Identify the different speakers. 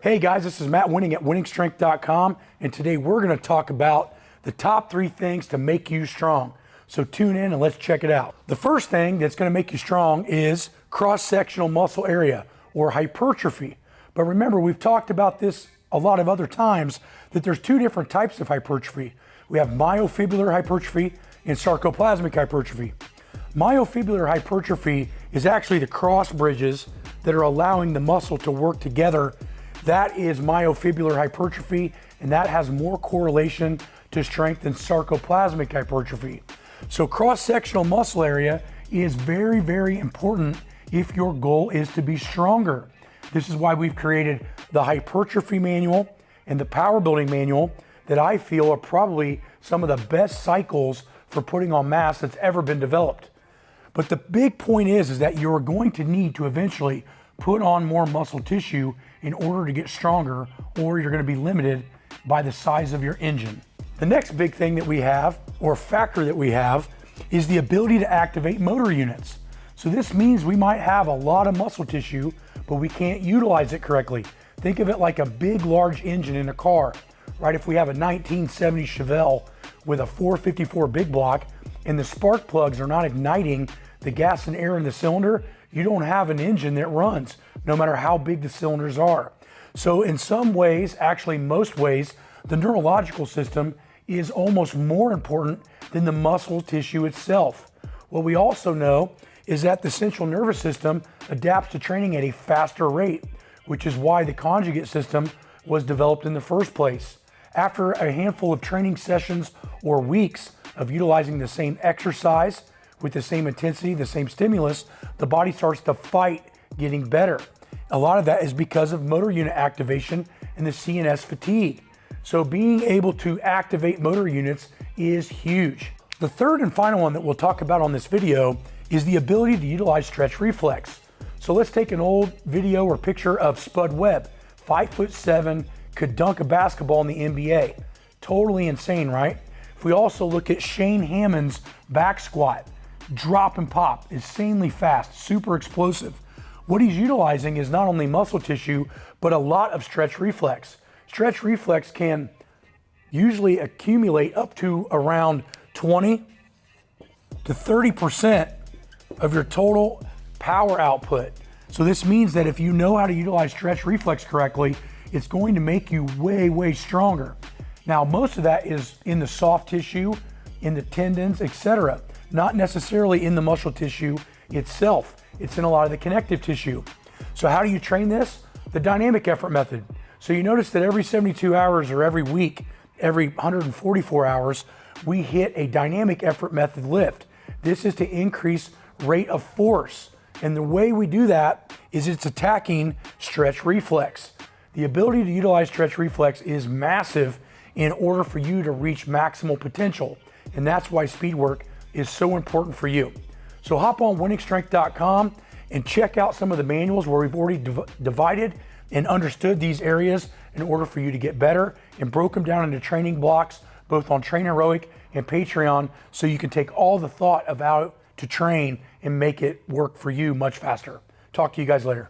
Speaker 1: Hey guys, this is Matt Wenning at winningstrength.com, and today we're going to talk about the top 3 things to make you strong. So tune in and let's check it out. The first thing that's going to make you strong is cross-sectional muscle area, or hypertrophy. But remember, we've talked about this a lot of other times, that there's 2 different types of hypertrophy. We have myofibrillar hypertrophy and sarcoplasmic hypertrophy. Myofibrillar hypertrophy is actually the cross bridges that are allowing the muscle to work together. That is myofibrillar hypertrophy, and that has more correlation to strength than sarcoplasmic hypertrophy. So cross-sectional muscle area is very, very important if your goal is to be stronger. This is why we've created the hypertrophy manual and the power building manual that I feel are probably some of the best cycles for putting on mass that's ever been developed. But the big point is that you're going to need to eventually put on more muscle tissue in order to get stronger, or you're going to be limited by the size of your engine. The next big thing that we have, or factor that we have, is the ability to activate motor units. So this means we might have a lot of muscle tissue, but we can't utilize it correctly. Think of it like a big, large engine in a car, right? If we have a 1970 Chevelle with a 454 big block and the spark plugs are not igniting the gas and air in the cylinder, you don't have an engine that runs, no matter how big the cylinders are. So in some ways, actually most ways, the neurological system is almost more important than the muscle tissue itself. What we also know is that the central nervous system adapts to training at a faster rate, which is why the conjugate system was developed in the first place. After a handful of training sessions or weeks of utilizing the same exercise with the same intensity, the same stimulus, the body starts to fight getting better. A lot of that is because of motor unit activation and the CNS fatigue. So being able to activate motor units is huge. The third and final one that we'll talk about on this video is the ability to utilize stretch reflex. So let's take an old video or picture of Spud Webb, 5'7", could dunk a basketball in the NBA. Totally insane, right? If we also look at Shane Hammond's back squat, drop and pop, insanely fast, super explosive. What he's utilizing is not only muscle tissue, but a lot of stretch reflex. Stretch reflex can usually accumulate up to around 20 to 30% of your total power output. So this means that if you know how to utilize stretch reflex correctly, it's going to make you way, way stronger. Now, most of that is in the soft tissue, in the tendons, etc., not necessarily in the muscle tissue itself. It's in a lot of the connective tissue. So how do you train this? The dynamic effort method. So you notice that every 72 hours or every week, every 144 hours, we hit a dynamic effort method lift. This is to increase rate of force. And the way we do that is it's attacking stretch reflex. The ability to utilize stretch reflex is massive in order for you to reach maximal potential. And that's why speed work is so important for you. So hop on winningstrength.com and check out some of the manuals where we've already divided and understood these areas in order for you to get better, and broke them down into training blocks, both on Train Heroic and Patreon, so you can take all the thought of how to train and make it work for you much faster. Talk to you guys later.